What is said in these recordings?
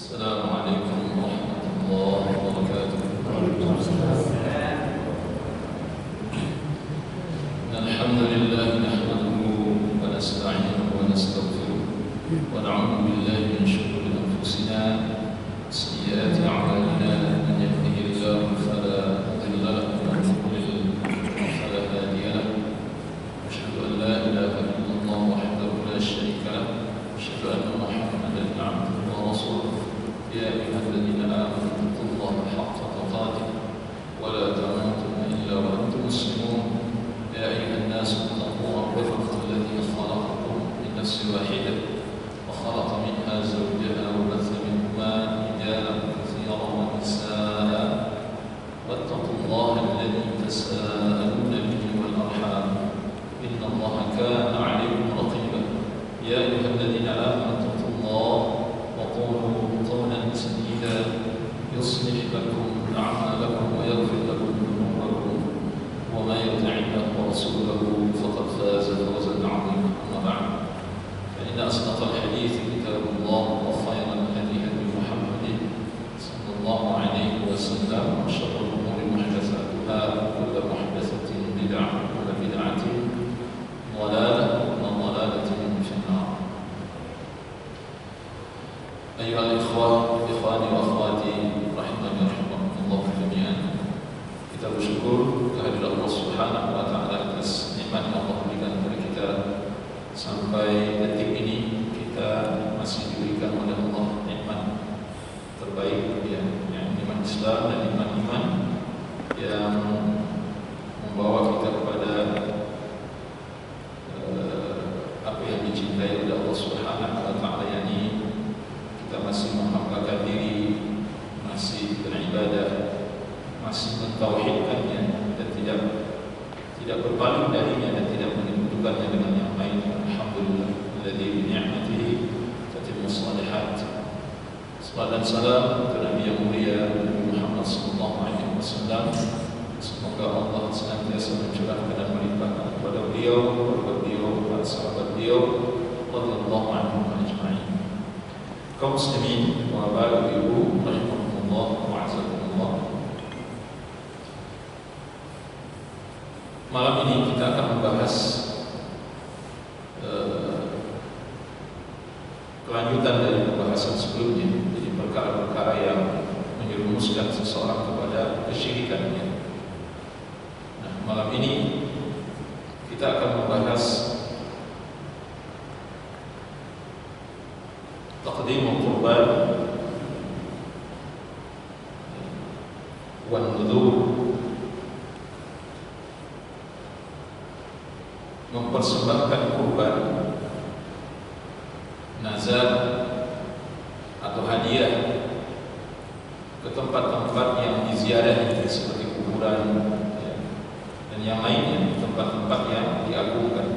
Assalamualaikum warahmatullahi wabarakatuh. Alhamdulillah nahmaduhu wa nasta'inuhu wa nastaghfiruh wa na'udzu billahi min shururi anfusina wa sayyiati a'malina man yahdihillahu fala mudilla lahu wa man yudlil fala hadiya lahu. Asyhadu an la ilaha illallah wahdahu la syarika lahu wa asyhadu anna Muhammadan 'abduhu wa rasuluh. يا أيها الذين آمنوا اتقوا الله حق تقاته ولا تموتن إلا وأنتم مسلمون. يا أيها الناس اتقوا ربكم الذي خلقكم من نفس واحدة وخلق منها زوجها وبث منهما رجالا كثيرا ونساء واتقوا الله الذي تساءلون به والأرحام إن الله كان عليكم رقيبا. يا أيها الذين آمنوا اتقوا الله وقولوا قولا سديدا يصلح لكم أعمالكم ويغفر لكم ذنوبكم ومن يطع الله ورسوله فقد فاز فوزا عظيما. أما بعد فإن أصدق الحديث كتاب الله وخير الهدي هدي محمد صلى الله عليه وسلم وشر الأمور محدثاتها وكل محدثة بدعة وكل بدعة ضلالة وكل ضلالة في النار. أيها الإخوة إخواني وأخواتي rahimani rahimakumullah jami'an. Kita bersyukur kehadirat Allah Subhanahu wa taala atas nikmat yang Allah berikan kepada kita sampai detik ini. Kita masih diberikan oleh Allah nikmat terbaik, ya, nikmat Islam dan nikmat iman yang membawa kita kepada apa yang dicintai oleh Allah Subhanahu wa taala, yakni kita masih menghambakan diri, masih beribadah, masih mentauhidkannya dan tidak berpaling darinya dan tidak menyekutukannya dengan yang lain. Alhamdulillah alladzi bi ni'matihi tatimmu shalihat. Salam dan salam kepada Nabi yang mulia Nabi Muhammad sallallahu alaihi wasallam. Semoga Allah senantiasa mencurahkan dan melimpahkan kepada beliau, keluarga beliau, para sahabat beliau radhiyallahu anhum ajma'in. Kaum muslimin wa bapak ibu rahimakumullah wa azakumullah. Malam ini kita akan membahas kelanjutan dari pembahasan sebelumnya, jadi perkara-perkara yang menyerumuskan seseorang kepada kesyirikannya. Nah, malam ini kita akan membahas taqdimul qurban wan nudhur, mempersembahkan kurban, nazar atau hadiah ke tempat-tempat yang diziarahi seperti kuburan, ya, dan yang lainnya, tempat-tempat yang diagungkan.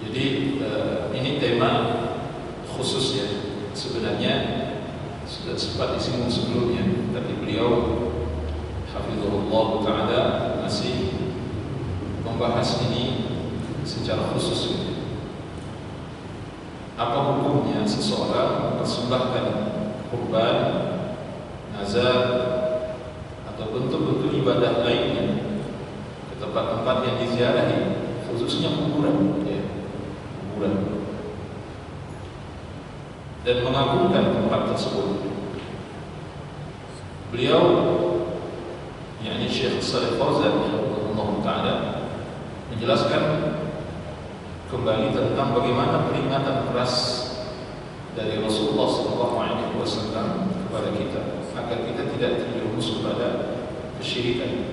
Jadi ini tema khusus, ya. Sebenarnya sudah sempat disinggung sebelumnya, tapi beliau hafizahullah ta'ala masih membahas ini secara khusus. Apa hukumnya seseorang mempersembahkan kurban, nazar atau bentuk-bentuk ibadah lainnya ke tempat-tempat yang diziarahi, khususnya kuburan, ya, kuburan, dan mengagungkan tempat tersebut. Beliau, yakni Syekh Shalih Fauzan rahimahullah ta'ala, menjelaskan kembali tentang bagaimana peringatan keras dari Rasulullah SAW kepada kita agar kita tidak terjerumus kepada kesyirikan,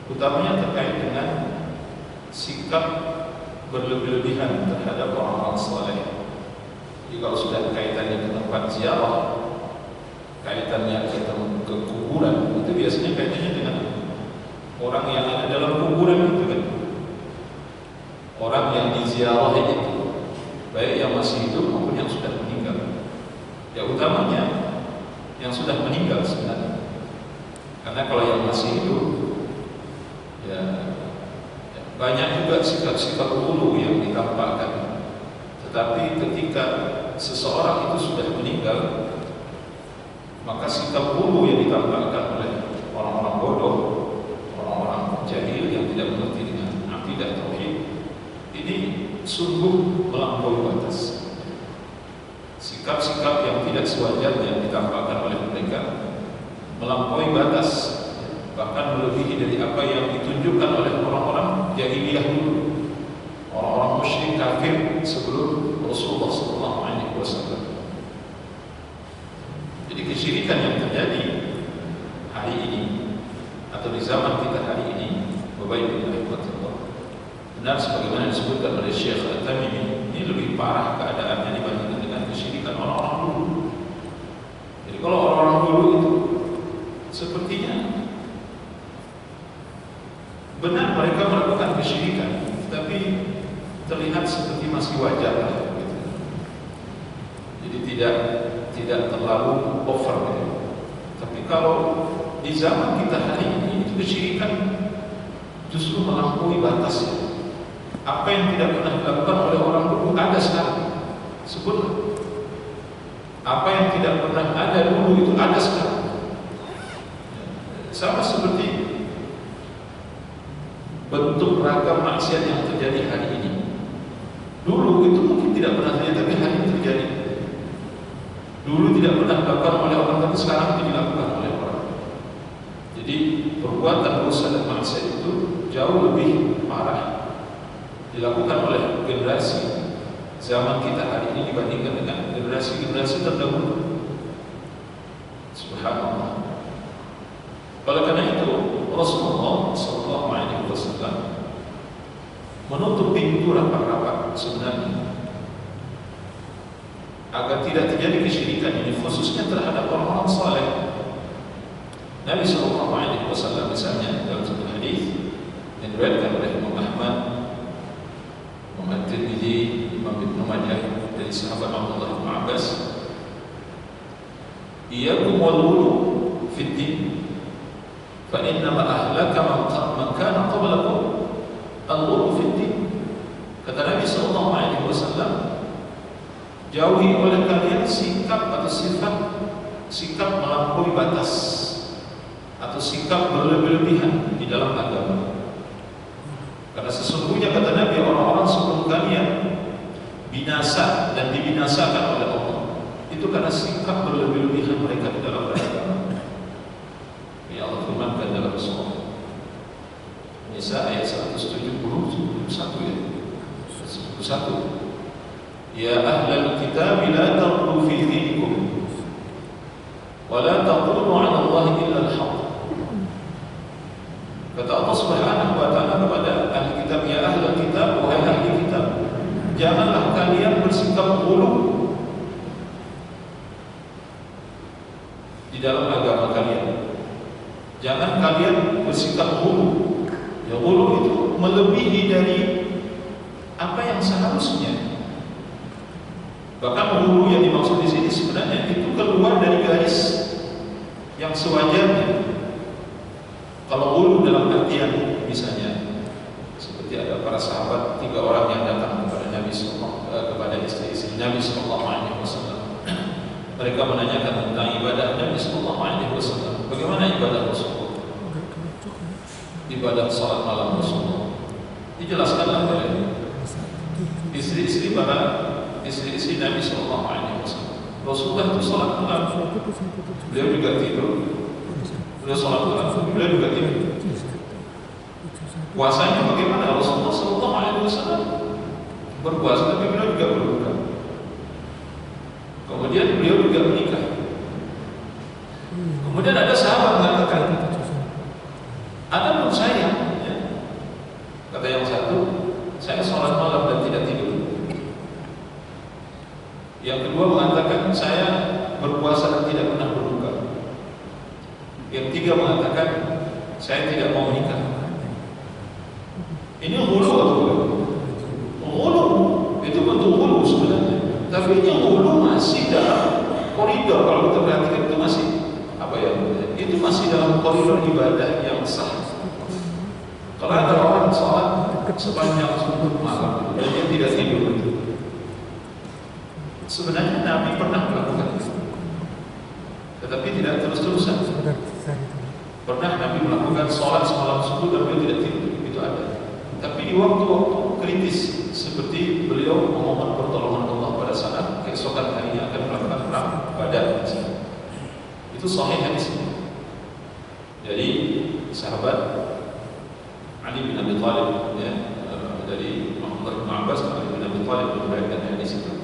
utamanya terkait dengan sikap berlebih-lebihan terhadap orang-orang saleh. Jadi kalau sudah kaitannya ke tempat ziarah, kaitannya ke kuburan, itu biasanya kaitannya dengan orang yang ada dalam kuburan itu, kan? Orang yang diziarahi itu, baik yang masih hidup maupun yang sudah meninggal. Ya, utamanya yang sudah meninggal sebenarnya, karena kalau yang masih hidup, ya banyak juga sikap-sikap ulu yang ditampakkan Tetapi ketika seseorang itu sudah meninggal, maka sikap hulu yang ditampakkan oleh orang-orang bodoh, orang-orang jahil yang tidak mengerti dengan akidah tauhid, ini sungguh melampaui batas. Sikap-sikap yang tidak sewajarnya ditampakkan oleh mereka melampaui batas, bahkan melebihi dari apa yang ditunjukkan oleh orang-orang jahiliyah dulu, orang-orang musyrik kafir sebelum Rasulullah SAW. Jadi kesyirikan yang terjadi hari ini atau di zaman kita hari ini, Bapak Ibu rahimahullah, benar sebagaimana disebutkan oleh Syekh Al-Tamimi, ini lebih parah keadaannya dibandingkan dengan kesyirikan orang-orang dulu. Jadi kalau orang-orang dulu itu sepertinya benar mereka melakukan kesyirikan, tapi terlihat seperti masih wajar gitu. Jadi tidak terlalu over gitu. Tapi kalau di zaman kita hari ini itu kesyirikan justru melampaui batasnya. Apa yang tidak pernah dilakukan oleh orang dulu ada sekarang. Sebutlah. Apa yang tidak pernah ada dulu itu ada sekarang. Sama seperti bentuk ragam maksiat yang terjadi hari ini. Dulu itu mungkin tidak pernah terjadi, tapi hari ini terjadi. Dulu tidak pernah dilakukan oleh orang, tapi sekarang itu dilakukan oleh orang. Jadi perbuatan dosa dan maksiat itu jauh lebih parah dilakukan oleh generasi zaman kita hari ini dibandingkan dengan generasi-generasi terdahulu. Subhanallah. Oleh karena itu Rasulullah SAW menutup pintu rapat-rapat sebenarnya agar tidak terjadi kesyirikan ini, khususnya terhadap orang-orang saleh. Nabi SAW misalnya dalam satu hadis yang diriwayatkan oleh Imam Ahmad, Imam At-Tirmidzi, Imam Ibnu Majah dari sahabat Abdullah bin Abbas, iyyakum wal wudu fid din fa innama ahlaka man kana qablakum al-wudu fid din. Kata Nabi SAW, jauhi oleh kalian sikap atau sikap melampaui batas atau sikap berlebih-lebihan di dalam agama. Karena sesungguhnya kata Nabi, orang-orang sebelum kalian binasa dan dibinasakan oleh Allah itu karena sikap berlebih-lebihan mereka di dalam beragama. Ya Allah firmankan dalam surah Nisa ayat 171 ya. 171. Ya ahlal kitab la taghlu fi dinikum wa la taqulu 'ala Allahi illa al-haq. Kata Allah Subhanahu wa taala kepada ahli kitab, ya ahlal kitab, wahai ahli kitab, janganlah kalian bersikap ghulu di dalam agama kalian. Jangan kalian bersikap ghulu. Ya, ghulu itu melebihi dari apa yang seharusnya. Bahkan ghulu yang dimaksud di sini sebenarnya itu keluar dari garis yang sewajarnya. Kalau ghulu dalam artian misalnya seperti ada para sahabat, 3 orang yang datang kepada Nabi kepada istri-istri Nabi SAW. Mereka menanyakan tentang ibadah Nabi SAW. Bagaimana ibadah Rasulullah? Ibadah salat malam Rasulullah. Dijelaskanlah oleh istri-istri Nabi SAW. Rasulullah itu salat malam. Beliau juga tidur. Beliau salat malam. Beliau juga tidur. Puasanya bagaimana? Rasulullah SAW berpuasa, tapi beliau juga berbuka. Kemudian beliau juga menikah. Kemudian ada sahabat mengatakan, ada menurut saya, ya. Kata yang satu, saya sholat malam dan tidak tidur. Yang kedua mengatakan, saya berpuasa dan tidak pernah berbuka. Yang tiga mengatakan, saya tidak mau menikah. Ini ghulu atau bukan? Ghulu, itu bentuk ghulu sebenarnya. Tapi ini ghulu masih dalam koridor, kalau kita perhatikan itu masih apa ya? Itu masih dalam koridor ibadah yang sah. Kalau ada orang sholat sepanjang 10 malam dan dia tidak tidur, Sebenarnya Nabi pernah melakukan itu, tetapi tidak terus-terusan. Pernah Nabi melakukan sholat semalam subuh dan beliau tidak tidur, itu ada. Tapi di waktu-waktu kritis seperti beliau memohon pertolongan Allah pada saat keesokan harinya akan melakukan perang Badar, itu sahih hadis. Jadi sahabat Ali bin Abi Thalib, ya, dari Abdullah bin Abbas, Ali bin Abi Thalib meriwayatkan hadis itu.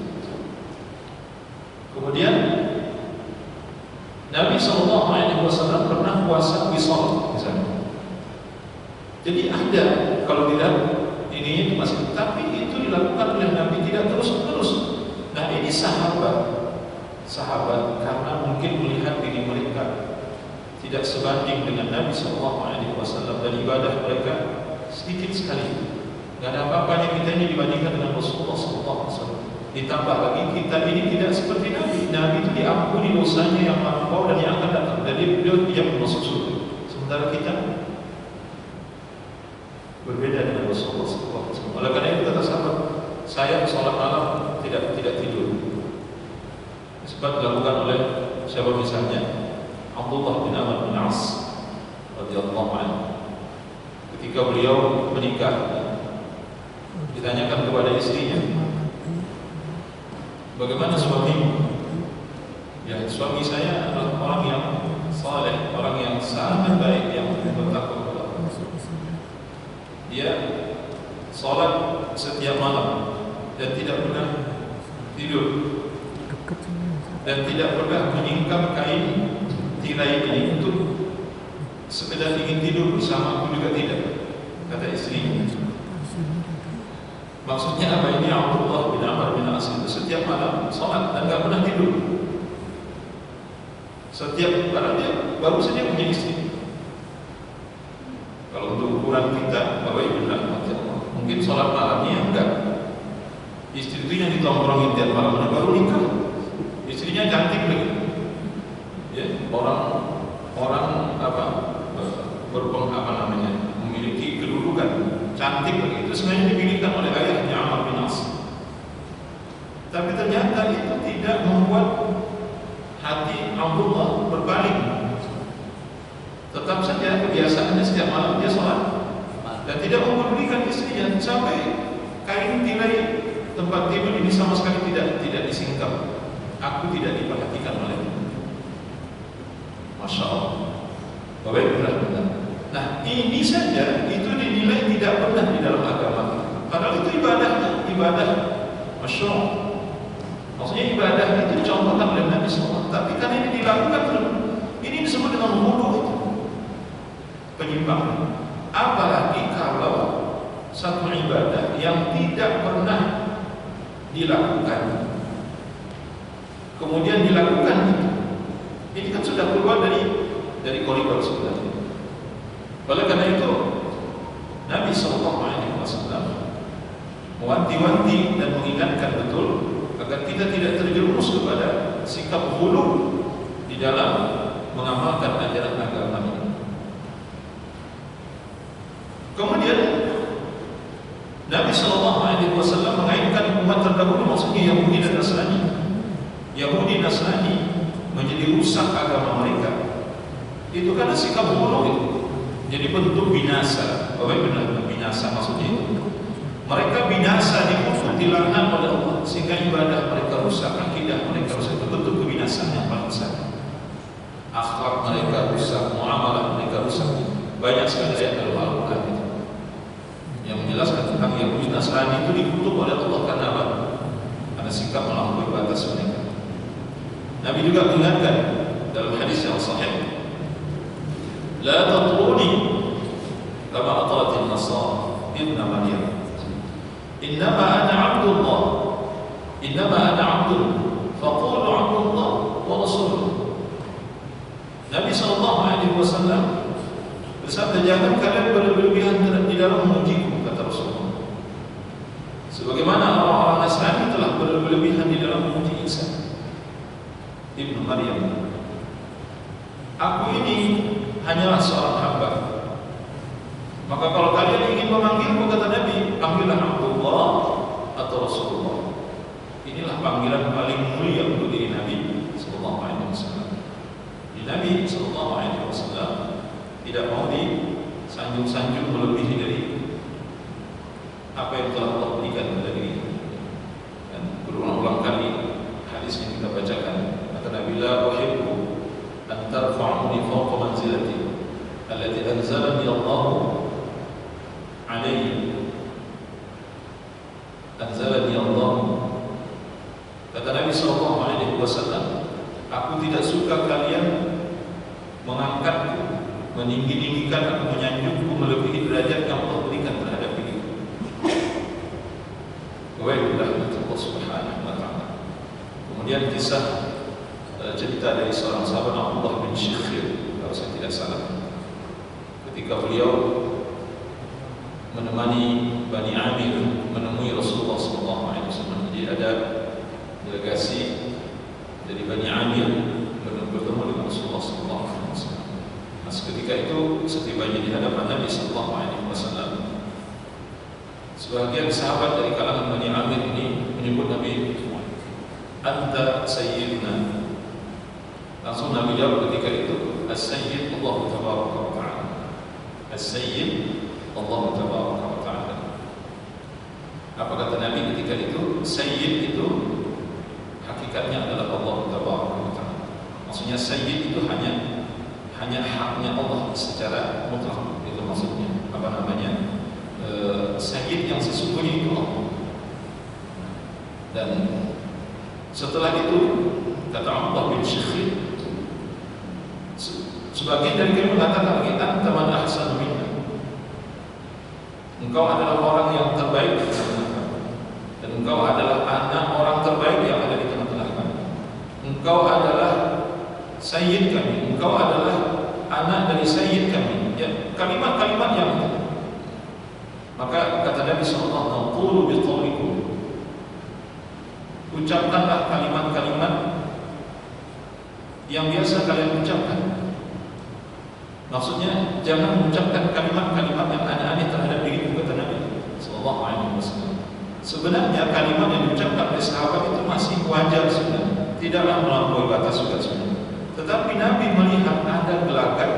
Kemudian Nabi SAW pernah puasa wisal misalnya. Jadi ada, kalau tidak ini masih, tapi itu dilakukan oleh Nabi tidak terus-menerus. Nah ini sahabat karena mungkin melihat diri mereka tidak sebanding dengan Nabi SAW dan ibadah mereka sedikit sekali. Gak ada apa-apanya kita ini dibandingkan dengan Rasulullah SAW. Ditambah lagi kita ini tidak seperti Nabi. Nabi itu diampuni dosanya yang lampau dan yang akan datang. Jadi beliau tidak masuk surga. Sementara kita berbeda dengan Rasulullah SAW. Oleh karena itu kata sahabat, saya sholat malam tidak tidur. Sebab dilakukan oleh siapa misalnya Abdullah bin Amr bin As radhiyallahu anhu. Ketika beliau menikah, ditanyakan kepada istrinya, bagaimana suamimu? Ya, suami saya adalah orang yang saleh, orang yang sangat baik, yang bertakwa kepada Allah. Dia sholat setiap malam dan tidak pernah tidur dan tidak pernah menyingkap kain tirai ini untuk sekedar ingin tidur bersama aku juga tidak, kata istrinya. Maksudnya apa ini? Abdullah bin Amr bin As itu setiap malam sholat dan tidak pernah tidur. Setiap karena dia baru saja punya istri. Kalau untuk ukuran kita, Bapak Ibu mungkin sholat malamnya enggak. Istri itu yang ditongkrongin tiap malam baru nikah. Istrinya cantik lagi. Ya, orang apa namanya, memiliki kedudukan, cantik lagi. Itu sebenarnya dipilihkan oleh ayahnya Amr bin As. Tapi ternyata itu tidak membuat hati Abdullah berbalik. Tetap saja kebiasaannya setiap malam dia sholat dan tidak mempedulikan istrinya, sampai kain tirai tempat tidur ini sama sekali tidak disingkap. Aku tidak diperhatikan olehnya. Masya Allah. Baik, benar. Nah ini saja itu dinilai tidak pernah di dalam agama. Padahal itu ibadah masyru'. Maksudnya ibadah itu dicontohkan oleh Nabi SAW. Tapi kan ini dilakukan terus. Ini disebut dengan wudu itu penyimpangan. Apalagi kalau satu ibadah yang tidak pernah dilakukan kemudian dilakukan itu, ini kan sudah keluar dari koridor sebenarnya. Oleh karena itu Nabi SAW mewanti-wanti dan mengingatkan betul agar kita tidak terjerumus kepada sikap ghulu di dalam mengamalkan ajaran agama ini. Kemudian Nabi SAW mengaitkan umat terdahulu, maksudnya Yahudi dan Nasrani. Yahudi Nasrani menjadi rusak agama mereka itu karena sikap ghulu itu. Jadi bentuk binasa. Bapak benar, binasa maksudnya itu. Mereka binasa, dikutuk, dilaknat oleh Allah sehingga ibadah mereka rusak, akidah mereka rusak. Itu bentuk kebinasaan yang paling besar. Akhlak mereka rusak, muamalah mereka rusak. Banyak sekali ayat dalam Al-Quran itu yang menjelaskan tentang Yahudi Nasrani itu dikutuk oleh Allah karena apa? Karena sikap melampaui batas mereka. Nabi juga mengingatkan dalam hadis yang sahih, la tatruni kama atrat an-nasara ibn Maryam, innama ana 'abdullah, innama ana 'abdun faqulu 'abdullah wa rasuluh. Nabi SAW bersabda, jangan kalian berlebihan di dalam memujiku, kata Rasulullah. Sebagaimana orang-orang Nasrani telah berlebihan di dalam memuji Isa Ibnu Maryam. Aku ini hanyalah seorang hamba. Maka kalau kalian ingin memanggilku, kata Nabi, panggillah Abdullah atau Rasulullah. Inilah panggilan paling mulia untuk diri Nabi sallallahu alaihi wasallam. Nabi sallallahu alaihi wasallam tidak mau disanjung-sanjung melebihi dari apa yang telah Allah berikan kepada dirinya. Dan berulang-ulang kali hadis yang kita bacakan, kata Nabi, la uhibbu an tarfa'uni fawqa manzilati allati anzalani Allah alaihi. Anzalani Allah. Kata Nabi sallallahu alaihi wasallam, aku tidak suka kalian mengangkatku, meninggi-tinggikan aku, menyanjungku melebihi derajat yang Allah berikan terhadap diriku. Wa'ilullah Allah subhanahu wa ta'ala. Kemudian kisah cerita dari seorang sahabat Abdullah bin Syikhir, kalau saya tidak salah, ketika beliau menemani Bani Amir menemui Rasulullah SAW. Jadi ada delegasi dari Bani Amir bertemu dengan Rasulullah SAW. Nah, ketika itu setibanya di hadapan Nabi SAW, sebagian sahabat dari kalangan Bani Amir ini menyebut Nabi, Anta Sayyidina. Langsung Nabi jawab ketika itu, As-Sayyid Allah Tabaraka wa Ta'ala. As-Sayyid Allah Tabaraka wa Ta'ala. Apa kata Nabi ketika itu? Sayyid itu hakikatnya adalah Allah Tabaraka wa Ta'ala. Maksudnya Sayyid itu hanya haknya Allah secara mutlak. Itu maksudnya. Apa namanya? Sayyid yang sesungguhnya itu Allah. Dan setelah itu kata Abdullah bin Syikhir, sebagian dari kami mengatakan lagi, anta man ahsanu minna. Engkau adalah orang yang terbaik di tengah-tengah kami, dan engkau adalah anak orang terbaik yang ada di tengah-tengah kami. Engkau adalah sayyid kami, engkau adalah anak dari sayyid kami. Ya, kalimat-kalimat yang itu. Maka kata Nabi SAW, qulu biqaulikum, ucapkanlah kalimat-kalimat yang biasa kalian ucapkan. Maksudnya jangan mengucapkan kalimat-kalimat yang aneh-aneh terhadap dirimu, kata Nabi sallallahu alaihi wasallam. Sebenarnya kalimat yang diucapkan oleh sahabat itu masih wajar sebenarnya, tidaklah melampaui batas juga sebenarnya. Tetapi Nabi melihat ada gelagat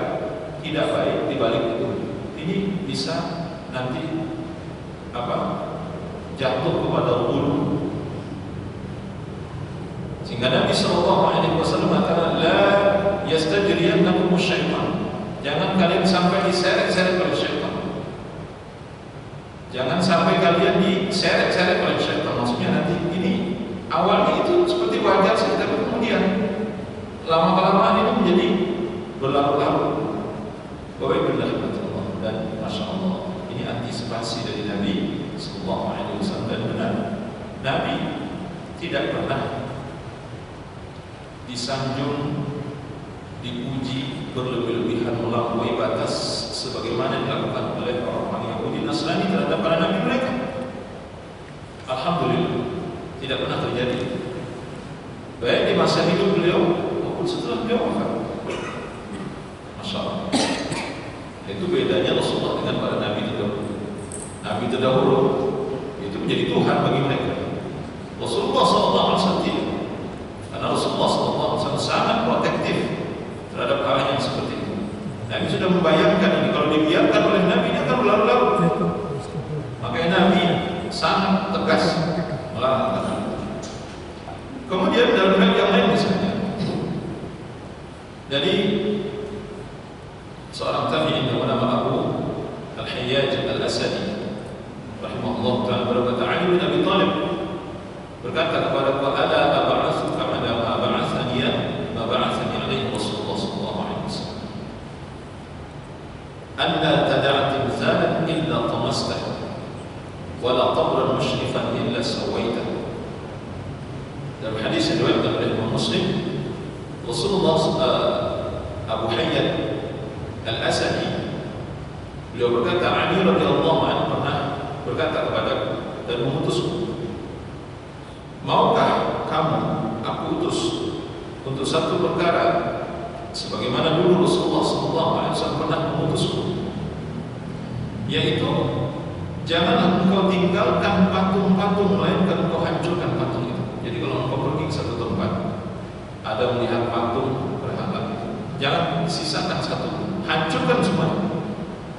tidak baik di balik itu. Ini bisa nanti jatuh kepada ghulu. Sehingga Nabi sallallahu alaihi wasallam mengatakan, la yastajriyannakum syaitan. Jangan kalian sampai diseret-seret oleh syaitan. Jangan sampai kalian diseret-seret oleh syaitan. Maksudnya nanti ini awalnya itu seperti wajar saja, tapi kemudian lama-kelamaan ini menjadi berlarut-larut. Wa'ilullah Allah. Dan Masya Allah, ini antisipasi dari Nabi sallallahu alaihi wasallam. Dan benar, Nabi tidak pernah disanjung, dipuji berlebih-lebihan melampaui batas sebagaimana dilakukan oleh orang-orang Yahudi Nasrani terhadap para nabi mereka. Alhamdulillah tidak pernah terjadi, baik di masa hidup beliau maupun setelah beliau wafat. Masya Allah. Itu bedanya Rasulullah dengan para nabi terdahulu. Nabi terdahulu itu menjadi Tuhan bagi mereka. Rasulullah SAW tidak. Karena Rasulullah SAW sangat protektif terhadap hal yang seperti itu. Nabi sudah membayangkan ini, kalau dibiarkan oleh Nabi ini akan berlarut-larut. Makanya Nabi sangat tegas melarang. Kemudian dalam hal yang lain misalnya, jadi seorang tabi'in yang bernama Abu Al-Hayyaj Al-Asadi rahimahullah ta'ala berkata, Ali bin Abi Thalib berkata kepada aku, ala ab'atsuka ala ma ba'athani alaihi Rasulullah sallallahu alaihi wasallam, alla tad'a timthalan illa tamastah wa la qabran mushrifan illa sawaitah. Dalam hadis yang diriwayatkan oleh Imam Muslim, Rasulullah Abu Hayyaj Al-Asadi beliau berkata, Ali radhiyallahu anhu pernah berkata kepadaku dan mengutusku, maukah kamu aku utus untuk satu perkara sebagaimana dulu Rasulullah SAW pernah mengutusku, yaitu janganlah engkau tinggalkan patung-patung, melainkan engkau hancurkan patung itu. ada melihat patung berhala, jangan sisakan satu, hancurkan semua.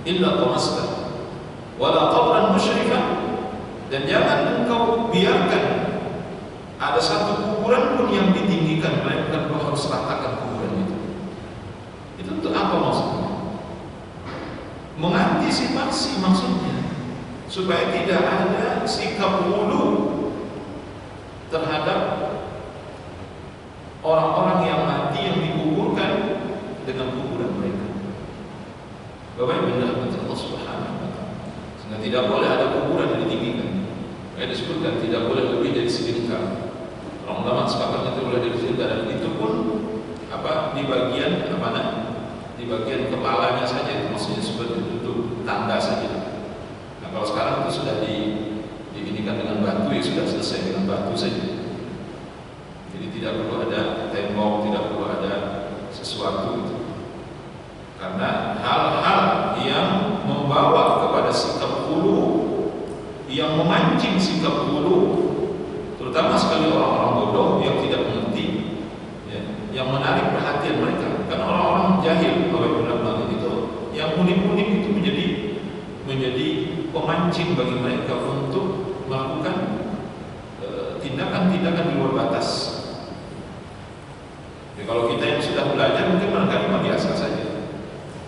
Illa tamaska wala qabran musyrifan, dan jangan engkau biarkan ada satu kuburan pun yang ditinggikan, melainkan kau harus ratakan kuburan itu. Itu untuk apa maksudnya? Mengantisipasi maksudnya, supaya tidak ada sikap ulu terhadap orang-orang yang mati yang dikuburkan dengan kuburan mereka. Bapak Ibu Allah Subhanahu wa taala. Sehingga tidak boleh ada kuburan yang ditinggikan. Kayak disebutkan tidak boleh lebih dari selingkar. Orang ulama sepakat itu boleh dari selingkar, dan itu pun di bagian di bagian kepalanya saja, itu maksudnya seperti untuk tanda saja. Nah, kalau sekarang itu sudah diinikan dengan batu, ya sudah selesai dengan batu saja. Jadi tidak perlu ada tembok, tidak perlu ada sesuatu itu. Karena hal-hal yang membawa kepada sikap hulu, yang memancing sikap hulu, terutama sekali orang-orang bodoh yang tidak mengerti, ya, yang menarik perhatian mereka. Karena orang-orang jahil, kalau benar-benar itu, yang unik-unik itu menjadi pemancing bagi mereka untuk melakukan tindakan-tindakan di luar batas. Ya, kalau kita yang sudah belajar mungkin barangkali biasa saja.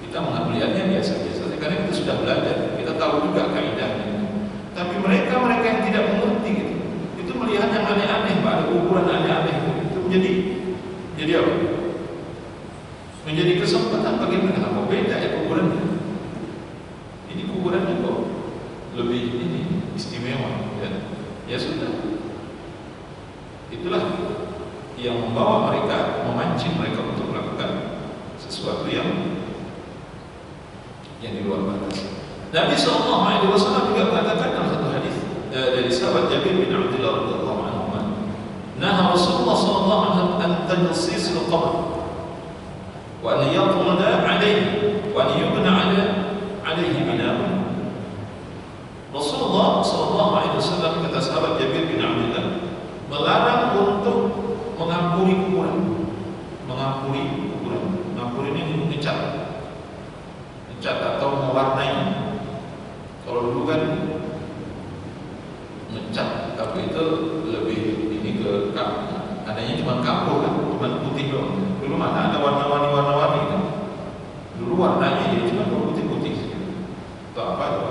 Kita melihatnya biasa-biasa saja karena kita sudah belajar, kita tahu juga kaidahnya. Tapi mereka yang tidak mengerti gitu, itu melihat yang aneh-aneh, ada ukuran aneh-aneh itu menjadi apa? Menjadi kesempatan bagi mereka. Apa beda ya kuburannya? Ini kuburannya kok lebih istimewa, ya. Ya sudah. Itulah yang membawa mereka, memancing mereka untuk melakukan sesuatu yang di luar batas. Nabi SAW juga mengatakan dalam satu hadis dari sahabat Jabir bin Abdullah radhiyallahu anhu, "Naha Rasulullah sallallahu alaihi wasallam an tajassis al-qabr wa an yaqula 'alayhi wa an yubna 'alayhi bina'un." Rasulullah sallallahu alaihi wasallam, kata sahabat Jabir bin Abdullah, melarang untuk mengampuri kuburan. Mengampuri ini ngecat atau mewarnai. Kalau dulu kan ngecat, tapi itu lebih ini ke adanya cuma kapur kan, cuma putih doang. Dulu mana ada warna-warni kan. Dulu warnanya ya cuma putih-putih. Itu apa itu?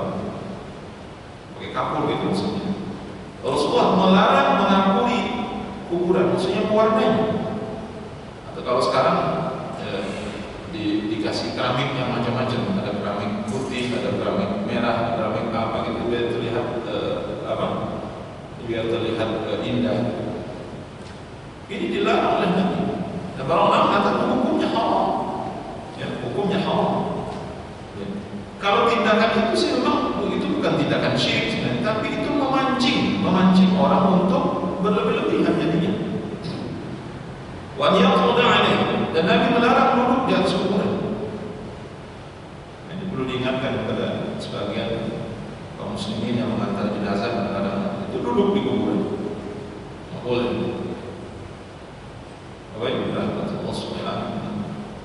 Pakai kapur gitu maksudnya. Rasulullah melarang mengampuri kuburan, maksudnya mewarnai. Atau kalau sekarang dikasih keramik yang macam-macam, ada keramik putih, ada keramik merah, ada keramik apa gitu, biar terlihat biar terlihat indah. Ini dilarang oleh Nabi. Dan para ulama mengatakan hukumnya haram. Ya, hukumnya haram. Ya. Kalau tindakan itu sih memang itu bukan tindakan syirik sebenarnya, tapi itu memancing orang untuk berlebih-lebihan jadinya. Wa yaqulu 'alaihi, dan Nabi melarang duduk di atas kuburan. Ini perlu diingatkan kepada sebagian kaum muslimin yang mengantar jenazah, kadang-kadang itu duduk di kuburan. Tidak boleh. Allah Subhanahu,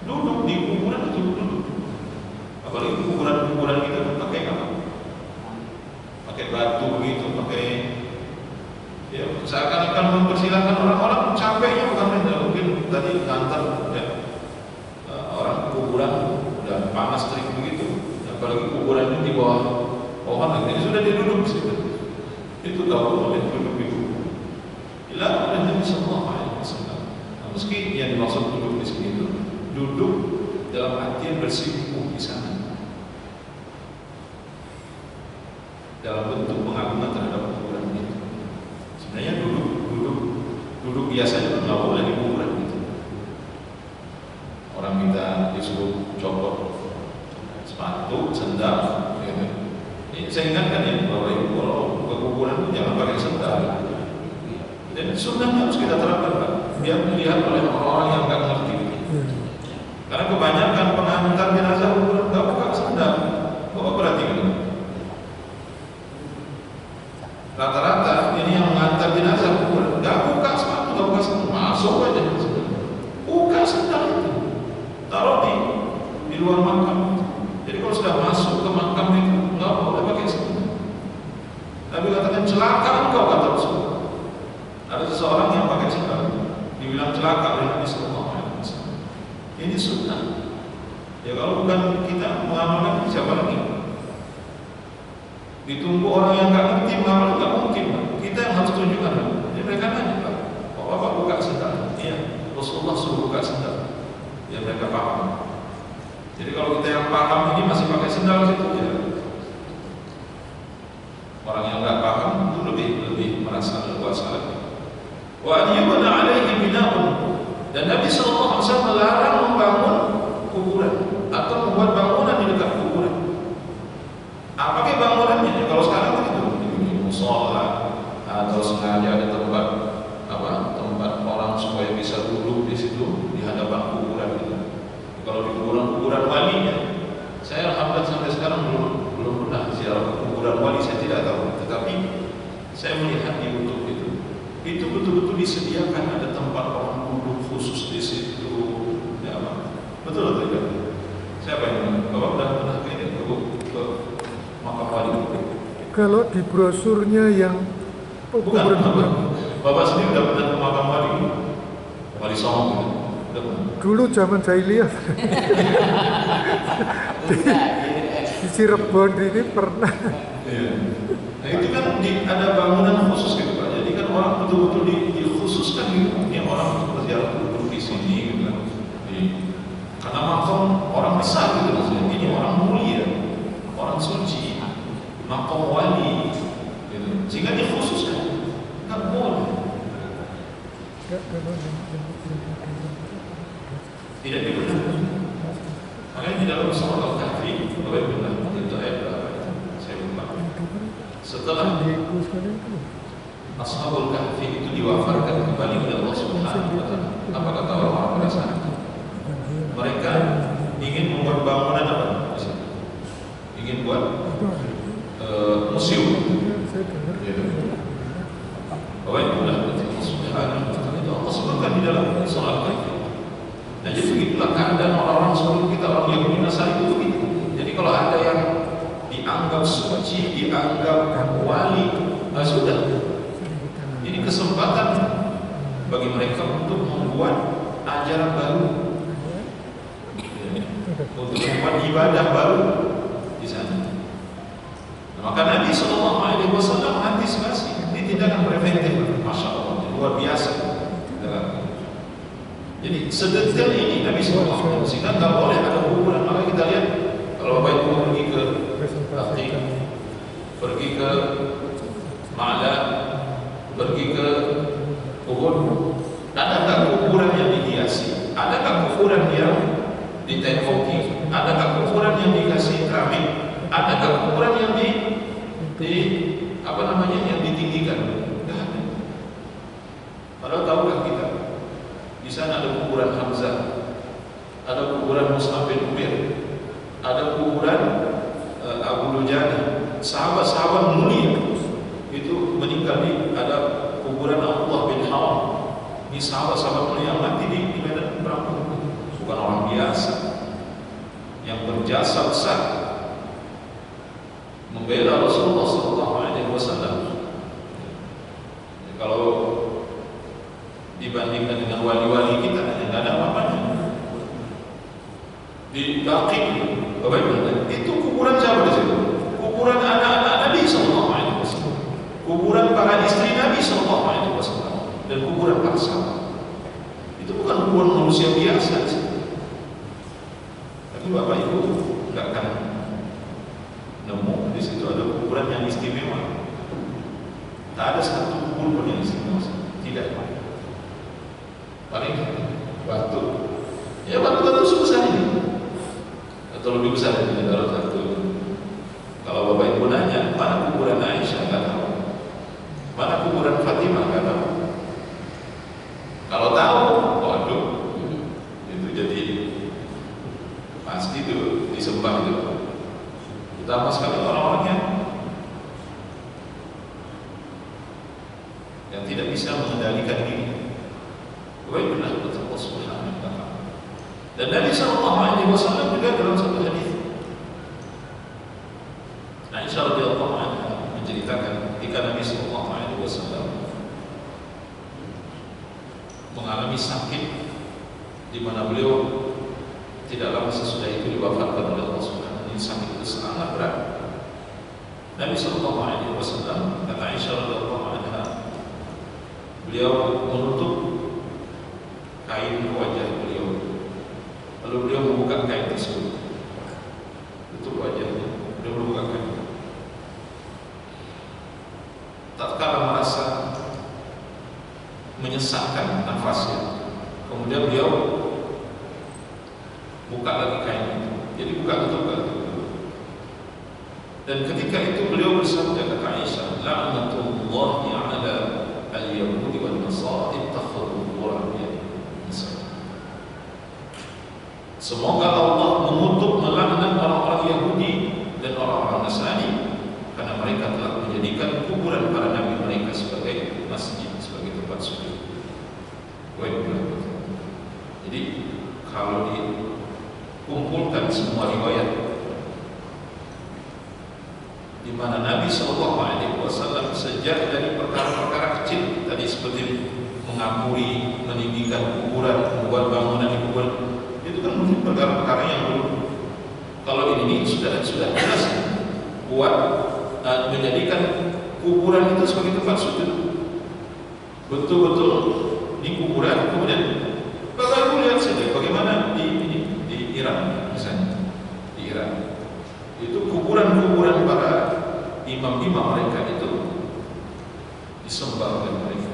duduk di kuburan itu duduk. Apalagi kuburan kita pakai apa? Pakai batu begitu, pakai ya seakan-akan mempersilahkan orang-orang, capeknya bukan main. Mungkin tadi ngantar ya, orang kuburan udah panas terik begitu, apalagi kuburan ini di bawah pohon, ini sudah diduduk situ. Itu tak boleh duduk di kuburan. Dilarang oleh Nabi Sallallahu Alaihi Wasallam. Meski yang dimaksud duduk di sini itu duduk dalam artian bersikukuh di sana, dalam bentuk pengagungan terhadap kuburan itu. Sebenarnya duduk biasanya nggak boleh di kuburan gitu. Orang minta disuruh copot sepatu, sendal, gitu. Saya ingatkan ya, bahwa kalau ke kuburan itu jangan pakai sendal. Dan sunnahnya harus kita terapkan, Pak, biar dilihat oleh orang-orang yang nggak ngerti. Karena kebanyakan pengantar jenazah kuburan nggak pakai sendal. Bapak perhatikan. Rata-rata ini yang mengantar jenazah kuburan nggak buka sepatu, nggak buka sendal, masuk aja. Ada seseorang yang pakai sendal, dibilang celaka oleh Nabi Sallallahu Alaihi Wasallam. Ini sunnah. Ya kalau bukan kita mengamalkan, siapa lagi? Ditunggu orang yang nggak ngerti mengamalkan, nggak mungkin. Kita yang harus tunjukkan. Jadi mereka nanya, Pak, Bapak buka sendal? Iya, Rasulullah suruh buka sendal. Ya mereka paham. Jadi kalau kita yang paham ini masih pakai sendal situ ya. Orang yang nggak paham itu lebih merasa leluasa lagi. Wa ayyuna alaihi bina'un, dan Nabi sallallahu alaihi wasallam melarang membangun kuburan atau membuat bangunan di dekat kuburan. Apa ke bangunannya? Ya, kalau sekarang kan itu di musola atau sengaja ada tempat orang supaya bisa duduk di situ di hadapan kuburan itu. Kalau di kuburan wali ya, saya alhamdulillah sampai sekarang belum pernah ziarah ke kuburan wali, saya tidak tahu. Tetapi saya melihat di YouTube itu betul-betul disediakan ada tempat orang duduk khusus di situ. Ya, betul atau tidak? Siapa yang Bapak sudah pernah ke makam wali? Kalau di brosurnya yang bukan, Bapak sendiri sudah pernah ke makam wali Songo gitu? Dulu zaman jahiliyah di Cirebon ini pernah. Iya. Nah itu kan ada bangunan khusus gitu Pak. Jadi kan orang betul-betul dikhususkan gitu. Ini orang berziarah duduk di sini gitu kan. Karena makam orang besar gitu maksudnya. Ini orang mulia, orang suci, makam wali gitu. Sehingga dikhususkan. Nggak boleh. Tidak dibenarkan. Makanya di dalam surah Al-Kahfi, Bapak bilang itu ayat berapa? Saya lupa. Setelah Ashabul Kahfi itu diwafarkan kembali oleh Allah Subhanahu wa Ta'ala, apa kata orang-orang pada saat itu? Mereka ingin membuat bangunan apa? Ingin buat museum. Bapak bilang Allah Subhanahu wa Ta'ala itu Allah sebutkan di dalam surah Al-Kahfi. Nah jadi begitulah keadaan orang-orang sebelum kita, orang Yahudi Nasrani itu begitu. Jadi kalau ada yang dianggap suci, dianggap wali, sudah. Ini kesempatan bagi mereka untuk membuat ajaran baru, untuk membuat ibadah baru di sana. Nah, maka Nabi Sallallahu Alaihi Wasallam antisipasi. Ini tindakan preventif, masya Allah, luar biasa. Jadi sedetail ini Nabi SAW, sehingga nggak boleh ada kuburan. Maka kita lihat kalau Bapak Ibu pergi ke Aqi, pergi ke Ma'la, pergi ke Uhud, adakah kuburan yang dihiasi? Adakah kuburan yang ditekoki? Adakah kuburan yang dikasih keramik? Adakah kuburan yang yang ditinggikan? Tidak ada. Padahal tahukah kita? Di sana ada kuburan Hamzah, ada kuburan Mus'ab bin Umair, ada kuburan Abu Dujana, sahabat-sahabat mulia itu meninggal di ada kuburan Abdullah bin Haram. Ini sahabat-sahabat mulia yang mati di medan perang, bukan orang biasa yang berjasa besar membela Rasulullah SAW. Kalau dibandingkan dengan wali-wali kita, tidak ada apa-apanya. Di Baqi, Bapak Ibu, itu kuburan siapa di situ? Kuburan anak-anak Nabi Sallallahu Alaihi Wasallam, kuburan para istri Nabi Sallallahu Alaihi Wasallam, dan kuburan para sahabat. Itu bukan kuburan manusia biasa. Tapi Bapak Ibu nggak akan nemu di situ ada kuburan yang istimewa. Tak ada satu kubur yang istimewa. Tidak. Paling batu, ya batu sebesar ini atau lebih besar dari dalam satu. Kalau Bapak Ibu nanya mana kuburan Aisyah, nggak tahu. Mana kuburan Fatimah, nggak tahu. Kalau tahu, waduh, itu jadi pasti itu disembah itu. Utama sekali orang-orang yang tidak bisa mengendalikan diri. Wa'ibullah Allah Subhanahu wa Ta'ala. Dan Nabi Sallallahu Alaihi Wasallam juga dalam satu hadis, Aisyah radhiyallahu anha menceritakan ketika Nabi Sallallahu Alaihi Wasallam mengalami sakit di mana beliau tidak lama sesudah itu diwafatkan oleh Allah Subhanahu wa taala. Sakit itu sangat berat. Nabi sallallahu alaihi wasallam, kata Aisyah radhiyallahu anha, beliau menutup kain wajah beliau. Lalu beliau membuka kain tersebut. Tutup wajahnya. Beliau membuka kain. Tatkala merasa menyesakkan nafasnya, kemudian beliau buka lagi kain itu. Jadi buka tutup. Dan ketika itu beliau bersabda, kata Aisyah, la'natullahi 'ala al-yahudi wal nasara ittakhadhu qubur anbiya'ihim masajid. Semoga Allah mengutuk melaknat orang-orang Yahudi dan orang-orang Nasrani karena mereka telah menjadikan kuburan para nabi mereka sebagai masjid, sebagai tempat sujud. Jadi kalau dikumpulkan semua riwayat di mana Nabi Shallallahu Alaihi Wasallam sejak dari perkara-perkara kecil tadi seperti mengampuri, meninggikan kuburan, membuat bangunan di kuburan, itu kan mungkin perkara-perkara yang belum. Kalau ini sudah jelas buat menjadikan kuburan itu sebagai tempat sujud, betul-betul di kuburan. Kemudian Bapak Ibu lihat saja bagaimana di Iran misalnya, di Iran itu kuburan-kuburan para imam-imam mereka itu disembah oleh mereka.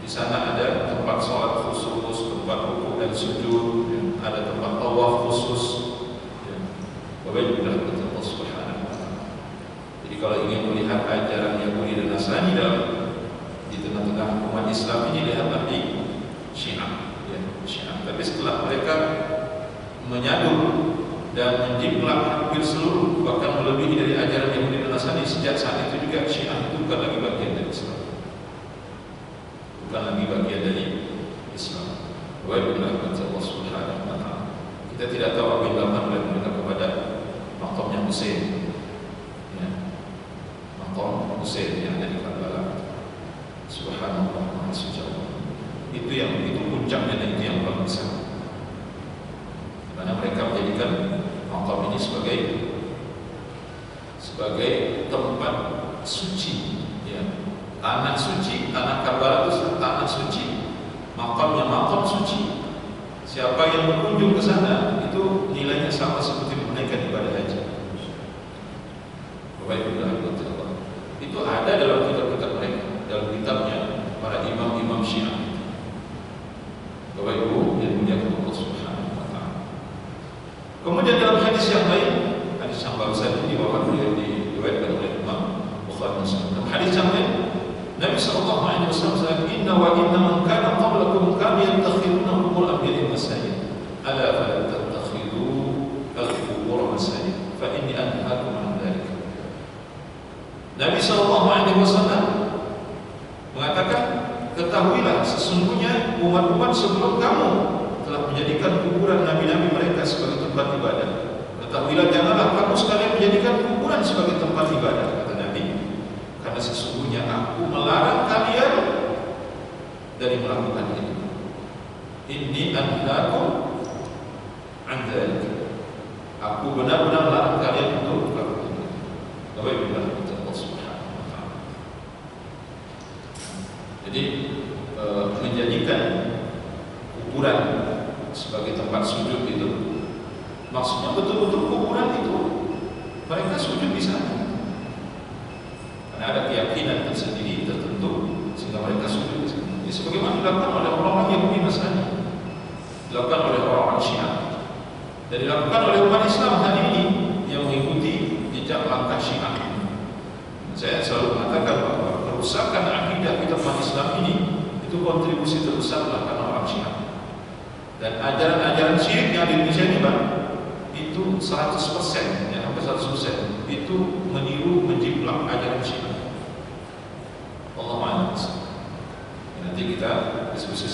Di sana ada tempat sholat khusus, tempat rukuk dan sujud, ada tempat tawaf khusus. Bapak-ibu Allah Subhanahu wa taala. Jadi kalau ingin melihat ajaran Yahudi dan Nasrani dalam di tengah-tengah umat Islam ini, lihatlah di Syiah, Syiah. Tapi setelah mereka menyadur dan menjiplak hampir seluruh, bahkan melebihi dari ajaran Yahudi dan Nasrani, sejak saat itu juga Syiah itu bukan lagi bagian dari Islam, bukan lagi bagian dari Islam. Wabillahi Allah Subhanahu wa taala. Kita tidak tahu apa yang dilakukan oleh mereka kepada makamnya Husain, ya, makam Husain yang ada di Karbala. Subhanallah, Maha Suci Allah. Itu puncaknya dan itu yang paling besar. Karena mereka menjadikan makam ini sebagai tempat suci, ya. Tanah suci, tanah Karbala itu tanah suci, makamnya makam suci. Siapa yang berkunjung ke sana itu nilainya sama seperti menunaikan ibadah haji. Itu ada dalam kitab-kitab mereka, dalam kitabnya para imam-imam Syiah. Bapak Ibu yang dimuliakan Allah Subhanahu wa taala. Kemudian dalam hadis yang lain, hadis yang barusan ini diriwayatkan oleh Imam Bukhari Muslim. Dalam hadis yang lain, Nabi sallallahu alaihi wasallam berkata, "Inna wa inna man kana qablakum kanu yattakhiduna qubur anbiya'ihim masajid. Ala fala tattakhidu al-qubur masajid, fa inni anhaakum an dzalik." Nabi sallallahu alaihi wasallam mengatakan, ketahuilah sesungguhnya umat-umat sebelum kamu telah menjadikan kuburan nabi-nabi mereka sebagai tempat ibadah. Ketahuilah janganlah kamu sekalian menjadikan kuburan sebagai tempat ibadah, kata Nabi, karena sesungguhnya aku melarang kalian dari melakukan itu. Inni anhaakum an dzalik. Aku benar-benar melarang kalian untuk melakukan itu. Bapak-ibu Allah Subhanahu wa taala. Jadi menjadikan kuburan sebagai tempat sujud itu maksudnya betul-betul kuburan itu mereka sujud di sana karena ada keyakinan tersendiri tertentu sehingga mereka sujud di sana. Jadi sebagaimana dilakukan oleh orang-orang Yahudi Nasrani, dilakukan oleh orang-orang Syiah, dan dilakukan oleh umat Islam hari ini yang mengikuti jejak langkah Syiah. Saya selalu mengatakan bahwa kerusakan akidah kita umat Islam ini itu kontribusi terbesar dilakukan orang Syiah. Dan ajaran-ajaran syirik yang di Indonesia ini, Pak, itu 100%, ya, hampir 100% itu meniru, menjiplak ajaran Syiah. Allah Maha. Nanti kita diskusi